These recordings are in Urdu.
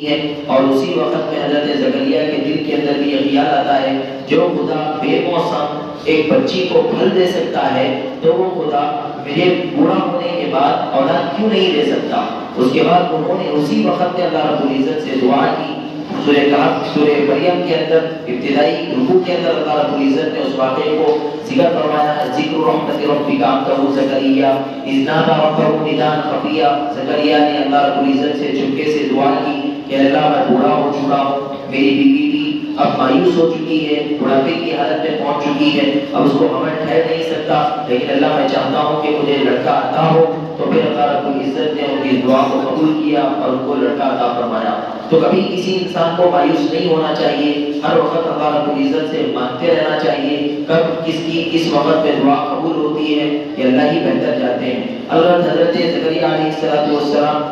ہے، اور اسی وقت میں حضرت زکریا کے دل کے اندر بھی یہ خیال آتا ہے جو خدا بے موسم ایک بچی کو پھل دے سکتا ہے تو وہ خدا مجھے بوڑھا ہونے کے بعد اولاد کیوں نہیں دے سکتا۔ اس کے بعد انہوں نے اسی وقت میں اللہ رب العزت سے دعا کی۔ سورہ کہف سورہ مریم کے اندر ابتدائی رکوع کے اندر اللہ رب العزت نے اس واقعے کو ذکر فرمایا ہے، ذکر رحمت ربک عبدہ زکریا اذ نادى ربہ نداء خفیا۔ زکریا نے اللہ رب العزت سے چپکے سے دعا کی کہ اللہ میں بوڑھا ہو چکا ہوں، میری بیوی بھی اب مایوس ہو چکی ہے، بڑھاپے کی حالت میں پہنچ چکی ہے، اب اس کو حمل ٹھہر نہیں سکتا، لیکن اللہ میں چاہتا ہوں کہ مجھے لڑکا عطا ہو۔ تو پھر اللہ رب العزت نے ان کی دعا کو قبول کیا اور ان کو لڑکا عطا فرمایا۔ تو کبھی کسی انسان کو مایوس نہیں ہونا چاہیے، ہر وقت اللہ رب العزت سے مانگتے رہنا چاہیے۔ کب کس کی کس وقت میں دعا قبول ہوتی ہے یہ اللہ ہی بہتر جانتے ہیں۔ حضرت زکریا علیہ السلام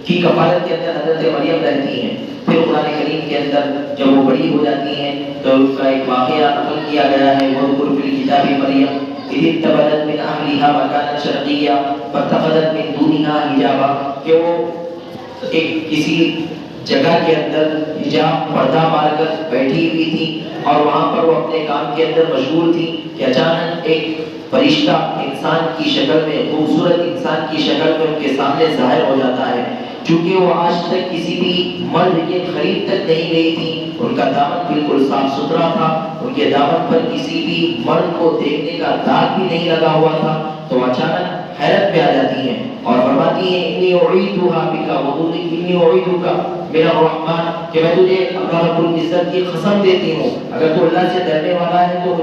کی کفالت کے اندر حضرت مریم رہتی ہیں۔ پھر قرآن کریم کے اندر جب وہ بڑی ہو جاتی ہیں تو اس کا ایک واقعہ نقل کیا گیا ہے، وَاذْكُرْ فِي الْكِتَابِ مَرْيَمَ إِذِ انتبذت من أهلها مكانا شرقيا فاتخذت من دونها حجابا، کہ وہ ایک کسی جگہ کے اندر حجاب پردہ مار کر بیٹھی ہوئی تھی اور وہاں پر وہ اپنے کام کے اندر مشغول تھی کہ اچانک ایک فرشتہ انسان کی شکل میں، خوبصورت انسان کی شکل میں ان کے سامنے ظاہر ہو جاتا ہے۔ چونکہ وہ آج تک کسی بھی مرد کے قریب تک نہیں گئی تھی، ان کا دامن بالکل صاف ستھرا تھا، ان کے دامن پر کسی بھی مرد کو دیکھنے کا داغ بھی نہیں لگا ہوا تھا، تو اچانک حیرت میں آ جاتی ہیں اور فرماتی ہیں انی اعیذھا بک انی اعیذک من الرحمن، کہ میں تجھے اللہ رب العزت کی قسم دیتی ہوں اگر تو اللہ سے ڈرنے والا ہے تو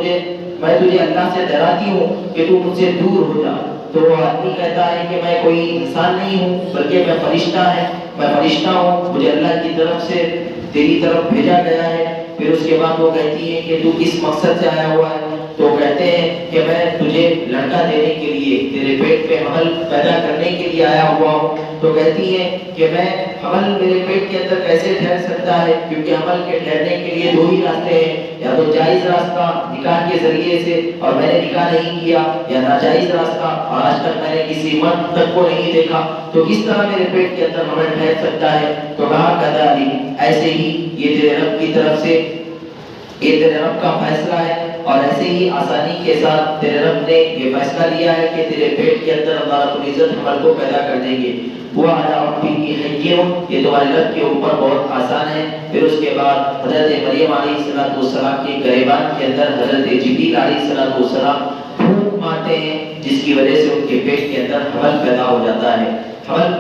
میں تجھے اللہ سے ڈراتی ہوں کہ تو مجھ سے دور ہو جا۔ تو وہ آدمی کہتا ہے کہ میں کوئی انسان نہیں ہوں بلکہ میں فرشتہ ہوں، مجھے اللہ کی طرف سے تیری طرف بھیجا گیا ہے۔ پھر اس کے بعد وہ کہتی ہے کہ تو کس مقصد سے آیا ہوا ہے؟ تو کہتے ہیں کہ میں تجھے لڑکا دینے کے لیے، تیرے پیٹ پہ حمل پیدا کرنے کے لیے آیا ہوا ہوں۔ تو کہتی ہے کہ میں حمل میرے پیٹ کے اندر کیسے ٹھہر سکتا ہے، کیونکہ حمل کے ٹھہرنے کے لیے دو ہی راستے ہیں، یا تو جائز راستہ نکاح کے ذریعے سے اور میں نے نکاح نہیں کیا، یا ناجائز راستہ اور آج تک میں نے کسی مرد تک کو نہیں دیکھا، تو کس طرح میرے پیٹ کے اندر حمل ٹھہر سکتا ہے؟ تو کہا کذالک، ایسے ہی یہ تیرے رب کی طرف سے، یہ تیرے رب کا فیصلہ ہے، اور ایسے ہی آسانی کے ساتھ تیرے رب نے یہ فیصلہ لیا ہے کہ تیرے پیٹ کے اندر اللہ رب العزت حمل کو پیدا کر دیں گے۔ وہ آیا ربی کی حکیم، یہ تمہارے رب کے اوپر بہت آسان ہے۔ پھر اس کے بعد حضرت مریم علیہ السلام کے گریبان کے اندر حضرت جبریل علیہ السلام پھونک مارتے ہیں، جس کی وجہ سے ان کے پیٹ کے اندر حمل پیدا ہو جاتا ہے۔ حمل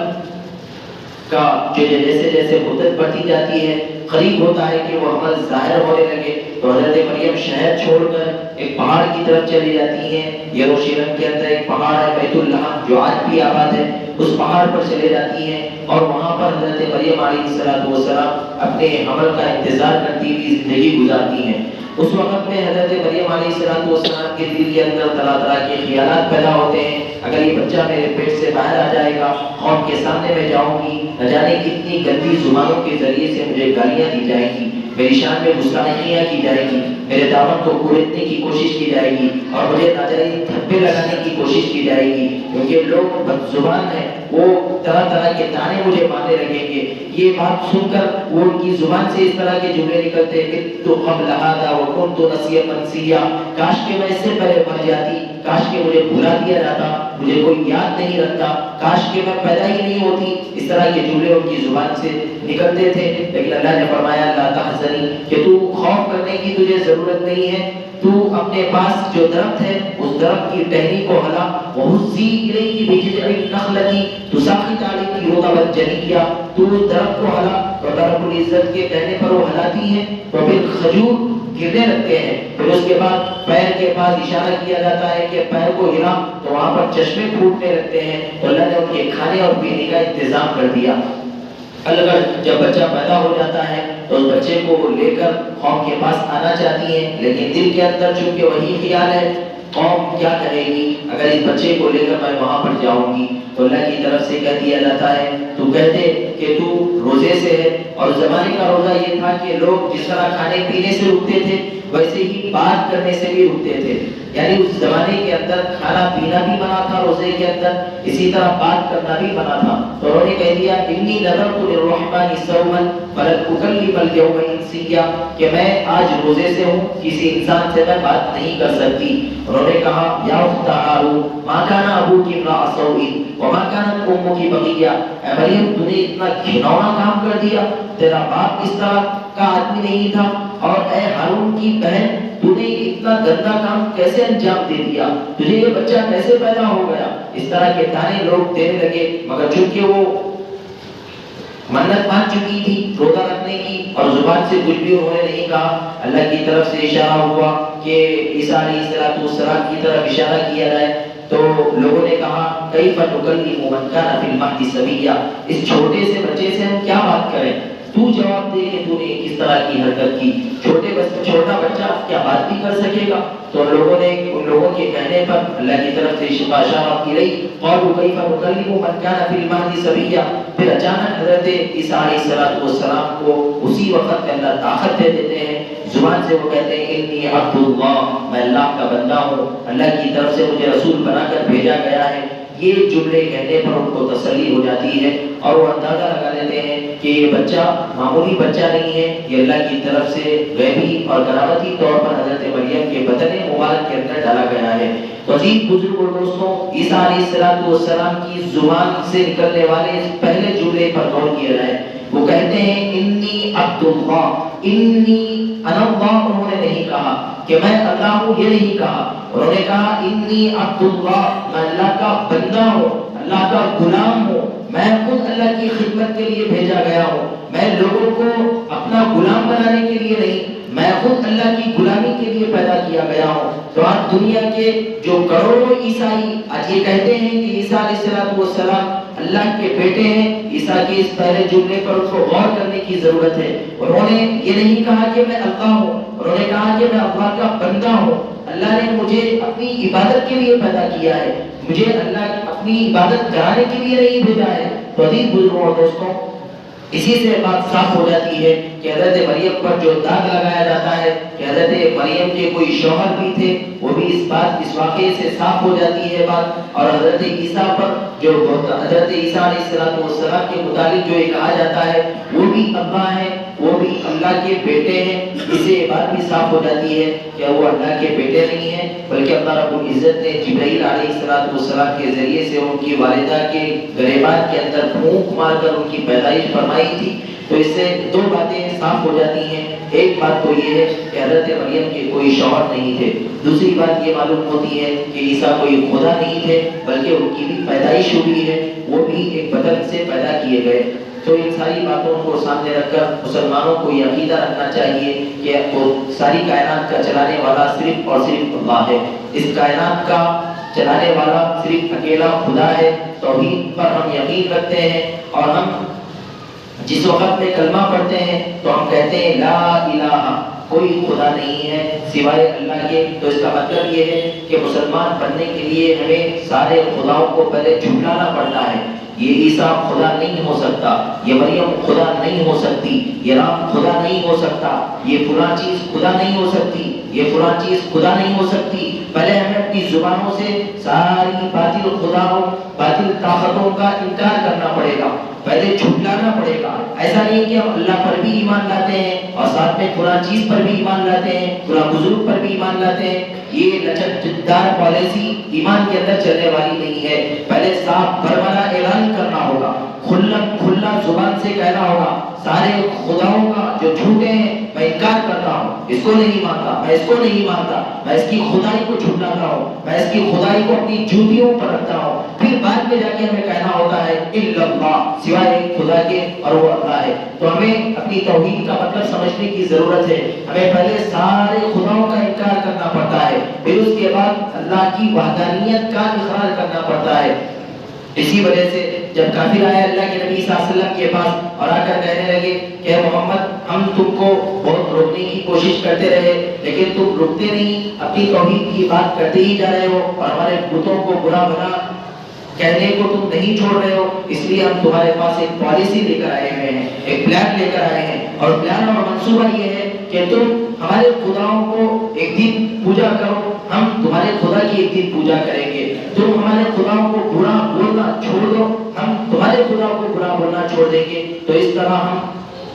کا جیسے جیسے مدت بڑھتی جاتی ہے، قریب ہوتا ہے کہ وہ حمل ظاہر ہونے لگے، تو حضرت مریم شہر چھوڑ کر ایک پہاڑ کی طرف چلی جاتی ہیں۔ یروشلم کے اندر ایک پہاڑ ہے بیت اللہ جو آج بھی آباد ہے، اس پہاڑ پر چلے جاتی ہیں اور وہاں پر حضرت مریم علیہ السلام اپنے حمل کا انتظار کرتی ہوئی زندگی گزارتی ہیں۔ اس وقت میں حضرت مریم علیہ السلام کے دل کے اندر طرح طرح کے خیالات پیدا ہوتے ہیں، اگر یہ بچہ میرے پیٹ سے باہر آ جائے گا، قوم کے سامنے میں جاؤں گی، نہ جانے کتنی گندی زبانوں کے ذریعے سے مجھے گالیاں دی جائیں گی، میری شان میں گستاخیاں کی جائے گی، میرے دامن کو کوڑنے کی کوشش کی جائے گی اور مجھے ناجائز دھبے لگانے کی کوشش کی جائے گی، کیونکہ لوگ بد زبان ہیں، وہ طرح طرح کے تانے مجھے مارنے لگیں گے۔ یہ بات سن کر وہ ان کی زبان سے اس طرح کے جملے نکلتے ہیں کہ تو قبل هذا وكنت نسيا منسيا، کاش کہ میں اس سے پہلے مر جاتی، کاش کہ مجھے بھلا دیا جاتا، مجھے کوئی یاد نہیں رکھتا، کاش کہ میں پیدا ہی نہیں ہوتی۔ اس طرح کے جملے ان کی زبان سے نکلتے تھے، لیکن اللہ نے فرمایا لا تحزنی، کہ تو خوف کرنے کی تجھے ضرورت نہیں ہے، تو اپنے پاس جو درخت ہے اس درخت کی ٹہنی کو ہلا، وہزی الیک بجذع النخلۃ تساقط علیک رطبا جنیا، تو درخت کو ہلا، اور اللہ رب العزت کے کہنے پر وہ ہلاتی ہے تو پھر کھجور گرنے لگتے ہیں۔ پھر اس کے بعد پیر کے پاس اشارہ کیا جاتا ہے کہ پیر کو ہلا تو وہاں پر چشمے پھوٹنے لگتے ہیں، تو اللہ نے ان کے کھانے اور پینے کا انتظام کر دیا۔ اگر جب بچہ پیدا ہو جاتا ہے تو اس بچے کو وہ لے کر قوم کے پاس آنا چاہتی ہیں، لیکن دل کے اندر چونکہ وہی خیال ہے قوم کیا کہے گی اگر اس بچے کو لے کر میں وہاں پر جاؤں گی، تو اللہ کی طرف سے کہہ دیا جاتا ہے تو کہتے کہ تو روزے سے ہے، اور زمانے کا روزہ یہ تھا کہ لوگ جس طرح کھانے پینے سے رکتے تھے ویسے ہی بات کرنے سے بھی رکتے تھے۔ یعنی اس زمانے کے اندر کھانا پینا بھی بنا تھا روزے کے اندر، اسی طرح بات کرنا بھی بنا تھا. تو انہوں نے کہہ دیا انی نذرت للرحمن صوما فلن اکلم اليوم انسیا، کہ میں آج روزے سے ہوں، کسی انسان سے میں بات نہیں کر سکتی. انہوں نے کہا یا اخت ہارون ما کان ابوک امرأ سوء وما کانت امک بغیہ، اے مریم تو نے اتنا گھناؤنا کام کر دیا، تیرا باپ اس طرح کا آدمی نہیں تھا، اور اے ہارون کی بہن تو نے اتنا گندا کام کیسے انجام دے دیا، تجھے یہ بچہ کیسے پیدا ہو گیا. اس طرح کے تانے لوگ دینے لگے، مگر چونکہ وہ منت مان چکی تھی روزہ رکھنے کی اور زبان سے کچھ بھی انہوں نے نہیں کہا، اللہ کی طرف سے اشارہ ہوا کہ عیسیٰ علیہ السلام کی طرف اشارہ کیا جائے. تو لوگوں نے کہا کیف نکلم من کان فی المہد صبیا، اس چھوٹے سے بچے سے ہم کیا بات کریں، تو جواب دے کہ تو نے کس طرح کی حرکت کی، چھوٹا بچہ کیا بات بھی کر سکے گا. تو ان لوگوں کے کہنے پر اللہ کی طرف سے اشارہ کی گئی، قالوا کیف نکلم من کان فی المہد صبیا. پھر اچانک حضرت عیسیٰ علیہ السلام کو اسی وقت اللہ طاقت دے دیتے ہیں، زبان سے وہ کہتے ہیں انی عبد اللہ، میں اللہ کا بندہ ہوں، اللہ کی طرف سے مجھے رسول بنا کر بھیجا گیا ہے. یہ جملے کہنے پر ان کو تسلی ہو جاتی ہے اور وہ اندازہ لگا لیتے ہیں کہ یہ بچہ معمولی بچہ نہیں ہے، یہ اللہ کی طرف سے غیبی اور کرامتی طور پر حضرت مریم کے بدن مبارک کے اندر ڈالا گیا ہے. تو عزیز بزرگ اور دوستوں، عیسیٰ علیہ السلام کی زبان سے نکلنے والے اس پہلے جملے پر غور کیا جائے. وہ کہتے ہیں انی عبد اللہ، انی انا اللہ، انہوں نے نہیں کہا کہ میں اللہ ہوں، یہ نہیں کہا، انہوں نے کہا انی عبد اللہ، میں اللہ کا بندہ ہوں، اللہ کا غلام ہوں، میں خود اللہ کی خدمت کے لیے بھیجا گیا ہوں، میں لوگوں کو اپنا غلام بنانے کے لیے نہیں، میں خود اللہ کی غلامی کے لیے پیدا کیا گیا ہوں. تو آج دنیا کے جو کروڑوں عیسائی آج یہ کہتے ہیں کہ عیسیٰ علیہ السلام اللہ کے بیٹے ہیں، عیسیٰ کے اس پہلے جملے پر ان کو غور کرنے کی ضرورت ہے. انہوں نے یہ نہیں کہا کہ میں اللہ ہوں، انہوں نے کہا کہ میں اللہ کا بندہ ہوں، اللہ نے مجھے اپنی عبادت کے لیے پیدا کیا ہے، مجھے اللہ اپنی عبادت کرانے کے لیے نہیں بھیجا ہے. تو عزیز بزرگوں اور دوستوں، اسی سے بات صاف ہو جاتی ہے کہ حضرت مریم پر جو داغ لگایا جاتا ہے کہ حضرت مریم کے کوئی شوہر بھی تھے، وہ بھی اس واقعے سے صاف ہو جاتی ہے بات. اور حضرت عیسیٰ پر جو حضرت عیسیٰ علیہ السلام کے متعلق جو یہ کہا جاتا ہے وہ بھی اللہ ہے، وہ بھی اللہ کے بیٹے ہیں، اس سے یہ بات بھی صاف ہو جاتی ہے کہ وہ اللہ کے بیٹے نہیں ہیں، بلکہ اللہ رب العزت نے جبرائیل علیہ السلام کے ذریعے سے ان کی والدہ کے گریبان کے اندر پھونک مار کر ان کی پیدائش فرمائی تھی. تو اس سے دو باتیں صاف ہو جاتی ہیں. ایک بات تو یہ ہے کہ حضرت مریم کے کوئی شوہر نہیں تھے، دوسری بات یہ معلوم ہوتی ہے کہ عیسیٰ کوئی خدا نہیں تھے، بلکہ ان کی بھی پیدائش ہوئی ہے، وہ بھی ایک بدن سے پیدا کیے گئے. تو ان ساری باتوں کو سامنے رکھ کر مسلمانوں کو یہ عقیدہ رکھنا چاہیے کہ وہ ساری کائنات کا چلانے والا صرف اور صرف اللہ ہے، اس کائنات کا چلانے والا صرف اکیلا خدا ہے. توحید پر ہم یقین رکھتے ہیں اور ہم جس وقت میں کلمہ پڑھتے ہیں تو ہم کہتے ہیں لا الہ، کوئی خدا نہیں ہے سوائے اللہ کے. تو اس کا مطلب یہ ہے کہ مسلمان بننے کے لیے ہمیں سارے خداؤں کو پہلے جھٹلانا پڑتا ہے. یہ عیسیٰ خدا نہیں ہو سکتا، یہ مریم خدا نہیں ہو سکتی، یہ رام خدا نہیں ہو سکتا، یہ فلاں چیز خدا نہیں ہو سکتی، یہ فلاں چیز خدا نہیں ہو سکتی. پہلے ہمیں اپنی زبانوں سے ساری باطل خداؤں، باطل طاقتوں کا انکار کرنا پڑے گا، پہلے جھٹلانا پڑے گا. ایسا نہیں کہ ہم اللہ پر بھی ایمان لاتے ہیں اور ساتھ میں فلاں چیز پر بھی ایمان لاتے ہیں، فلاں بزرگ پر بھی ایمان لاتے ہیں. یہ لچکدار پالیسی ایمان کے اندر چلنے والی نہیں ہے. پہلے صاف برملا اعلان کرنا ہوگا، کھلا زبان سے کہنا ہوگا سارے خداؤں کا جو جھوٹے ہیں میں انکار کرتا ہوں، اس کو نہیں مانتا، میں اس کو نہیں مانتا، میں اس کی خدائی کو جھٹلاتا ہوں، میں اس کی خدائی کو اپنی جوتیوں پر رکھتا ہوں. پھر بعد میں جا کے ہمیں کہنا ہوتا ہے الا اللہ، سوائے ایک خدا کے اور وہ اللہ ہے. تو ہمیں اپنی توحید کا مطلب سمجھنے کی ضرورت ہے. ہمیں پہلے سارے خداؤں کا انکار کرنا پڑتا ہے، پھر اس کے بعد اللہ کی وحدانیت کا اقرار کرنا پڑتا ہے. اسی وجہ سے جب کافر آئے اللہ کے نبی صلی اللہ علیہ وسلم کے پاس اور آ کر کہنے لگے کہ محمد ہم تم کو بہت روکنے کی کوشش کرتے رہے لیکن تم رکتے نہیں، اپنی توحید کی بات کرتے ہی جا رہے ہو اور ہمارے بتوں کو برا بنا کہنے کو تم نہیں چھوڑ رہے ہو، اس لیے ہم تمہارے پاس ایک پالیسی لے کر آئے ہوئے ہیں، ایک پلان لے کر آئے ہیں. اور پلان اور منصوبہ یہ ہے کہ تم ہمارے خداؤں کو ایک دن پوجا کرو، ہم تمہارے خدا کی ایک دن پوجا کریں گے، تم ہمارے خداؤں کو برا بولنا چھوڑ دو، ہم تمہارے خدا کو برا بولنا چھوڑ دیں گے، تو اس طرح ہم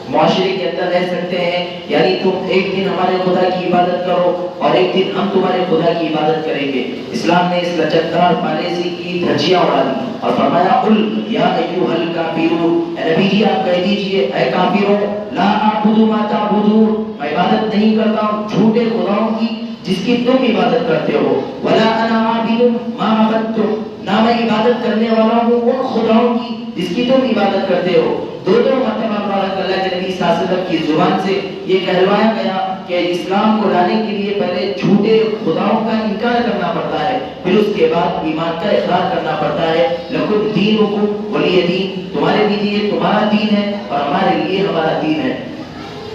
معاشرے کے اندر رہ سکتے ہیں۔ یعنی تم ایک دن ہمارے خدا کی عبادت کرو اور ایک دن ہم تمہارے خدا کی عبادت کریں گے۔ اسلام نے اس لچکدار پالیسی کی دھجیاں اڑا دی اور فرمایا قل یا ایھا الکافرون، اے نبی جی آپ کہہ دیجئے اے کافروں، لا اعبد ما تعبدون، میں عبادت نہیں کرتا ہوں جھوٹے خداؤں کی جس کی تم عبادت کرتے ہو، ولا انا عابد ما عبدتم، نہ میں عبادت کرنے والا ہوں ان خداؤں کی جس کی تم عبادت کرتے ہو۔ دو مرتبہ اللہ کے نبی صلی اللہ علیہ وسلم کی زبان سے یہ کہلوایا گیا کہ اسلام کو لانے کے لیے پہلے جھوٹے خداؤں کا انکار کرنا پڑتا ہے، پھر اس کے بعد ایمان کا اقرار کرنا پڑتا ہے۔ لکم دینکم ولی دین، تمہارے لیے تمہارا دین ہے اور ہمارے لیے ہمارا دین ہے۔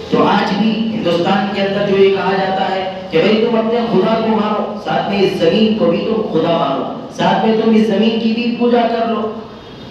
تو آج بھی ہندوستان کے اندر جو یہ کہا جاتا ہے کہ بھئی تم اپنے خدا کو مانو، ساتھ میں اس زمین کو بھی تم خدا مانو، ساتھ میں تم اس زمین کی بھی پوجا کر لو،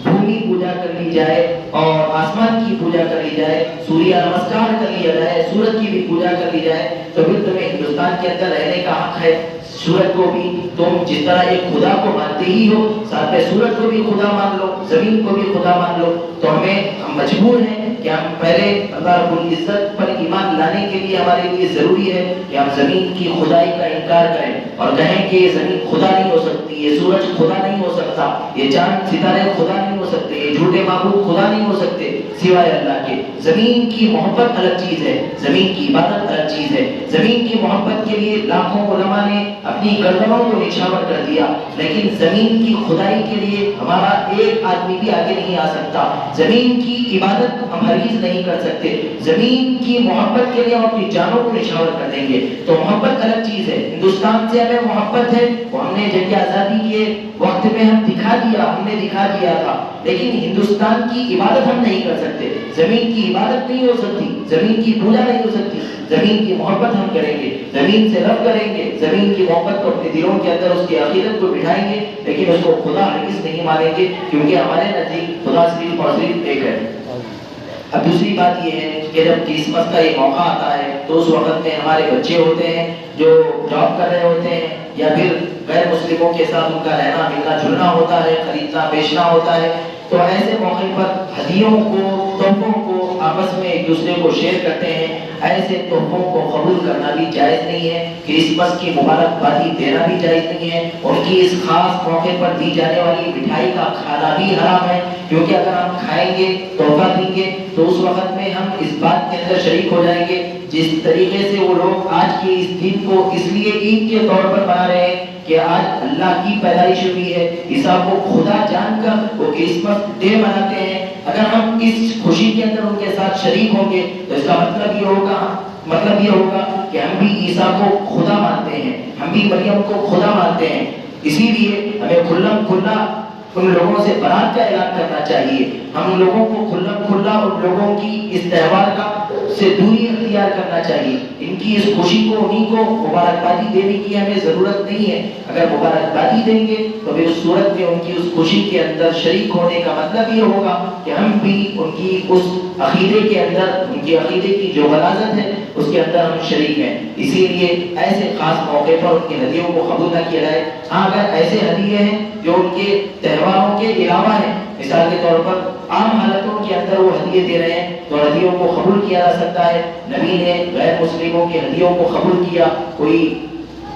بھومی پوجا کر لی جائے اور آسمان کی پوجا کر لی جائے، سوریہ نمسکار کر لیا جائے، سورج کی بھی پوجا کر لی جائے، تو پھر تمہیں ہندوستان کے اندر رہنے کا حق ہے۔ سورج کو بھی تم جس طرح ایک خدا کو مانتے ہی ہو، ساتھ میں سورج کو بھی خدا مان لو، زمین کو بھی خدا مان لو۔ تو ہم مجبور ہیں کہ ہم پہلے اللہ رب العزت پر ایمان لانے کے لیے ہمارے لیے ضروری ہے کہ ہم زمین کی خدائی کا انکار کریں اور کہیں کہ یہ زمین خدا نہیں ہو سکتی، یہ سورج خدا نہیں ہو سکتا، یہ چاند ستارے خدا نہیں ہو سکتے، یہ جھوٹے معبود خدا نہیں ہو سکتے سوائے اللہ کے۔ زمین کی محبت الگ چیز ہے، زمین کی عبادت الگ چیز ہے۔ زمین کی محبت کے لیے لاکھوں علماء نے اپنی گردنوں کو نچھاور کر دیا، لیکن زمین کی خدائی کے لیے ہمارا ایک آدمی بھی آگے نہیں آ سکتا۔ زمین کی عبادت ہم ہرگز نہیں کر سکتے، زمین کی محبت کے لیے ہم اپنی جانوں کو نچھاور کر دیں گے۔ تو محبت الگ چیز ہے، ہندوستان سے ہمیں محبت ہے، وہ ہم نے جنگ آزادی کے وقت میں ہم دکھا دیا تھا، لیکن ہندوستان کی عبادت ہم نہیں کر سکتے، زمین کی عبادت نہیں ہو سکتی، زمین کی پوجا نہیں ہو سکتی۔ زمین کی محبت ہم کریں گے، زمین سے لو کریں گے، زمین کی محبت کو اپنے دلوں کے اندر اس کی عقیدت کو بٹھائیں گے، لیکن اس کو خدا ہرگز نہیں مانیں گے، کیونکہ ہمارے نزدیک خدا صرف اور صرف ایک ہے۔ اب دوسری بات یہ ہے کہ جب کرسمس کا یہ موقع آتا ہے تو اس وقت میں ہمارے بچے ہوتے ہیں جو جاب کر رہے ہوتے ہیں یا پھر غیر مسلموں کے ساتھ ان کا رہنا ملنا جلنا ہوتا ہے، خریدنا بیچنا ہوتا ہے، تو ایسے موقع پر ہدیوں کو، تحفوں کو آپس میں ایک دوسرے کو شیئر کرتے ہیں۔ ایسے تحفوں کو قبول کرنا بھی جائز نہیں ہے، کرسمس کی مبارکبادی دینا بھی جائز نہیں ہے، ان کی اس خاص موقع پر دی جانے والی مٹھائی کا کھانا بھی حرام ہے، کیونکہ اگر ہم کھائیں گے، تحفہ دیں گے، تو اس وقت میں ہم اس بات کے اندر شریک ہو جائیں گے جس طریقے سے وہ لوگ آج کے اس دن کو اس لیے عید کے طور پر منا رہے ہیں کہ آج اللہ کی پیدائش ہوئی ہے، عیسیٰ کو خدا جان کر وہ کرسمس ڈے مناتے ہیں۔ اگر ہم اس خوشی کے اندر ان کے ساتھ شریک ہوں گے تو اس کا مطلب یہ ہوگا کہ ہم بھی عیسیٰ کو خدا مانتے ہیں، ہم بھی مریم کو خدا مانتے ہیں۔ اسی لیے ہمیں کھلم کھلا ان لوگوں سے برات کا اعلان کرنا چاہیے، ہم لوگوں کو کھلم کھلا ان لوگوں کی اس تہوار کا سے دوری اختیار کرنا چاہیے۔ ان کی اس خوشی کو، انہیں کو مبارکبادی دینے کی ہمیں ضرورت نہیں ہے۔ اگر مبارکبادی دیں گے تو پھر اس صورت میں ان کی اس خوشی کے اندر شریک ہونے کا مطلب یہ ہوگا کہ ہم بھی ان کی اس عقیدے کے اندر، ان کی عقیدے کی جو غلاظت ہے اس کے اندر ہم شریک ہیں۔ اسی لیے ایسے خاص موقع پر ان کی ہدیوں کو قبول نہ کیا جائے۔ ہاں اگر ایسے ہدیے ہیں جو ان کے تہواروں کے علاوہ ہیں، مثال کے طور پر عام حالتوں کے اندر وہ ہدیے دے رہے ہیں تو ہدیوں کو قبول کیا جا سکتا ہے۔ نبی نے غیر مسلموں کی ہدیوں کو قبول کیا، کوئی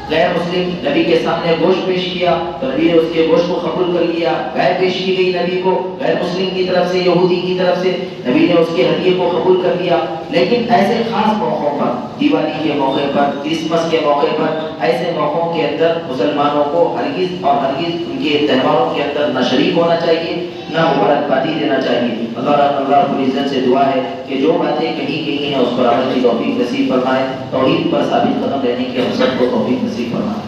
غیر مسلم نبی کے سامنے گوشت پیش کیا تو نبی نے اس کے گوشت کو قبول کر لیا، گائے پیش کی گئی نبی کو غیر مسلم کی طرف سے، یہودی کی طرف سے، نبی نے اس کے ہدیے کو قبول کر لیا۔ لیکن ایسے خاص موقعوں پر، دیوالی کے موقع پر، کرسمس کے موقع پر، ایسے موقعوں کے اندر مسلمانوں کو ہرگز اور ہرگز ان کے تہواروں کے اندر نہ شریک ہونا چاہیے، نہ مبارکبادی دینا چاہیے۔ اللہ رب العزت سے دعا ہے کہ جو باتیں کہی گئی ہیں اس پر عمل کی توفیق نصیب فرمائے، توحید پر ثابت قدم رہنے کی ہم سب کو توفیق نصیب فرمائے۔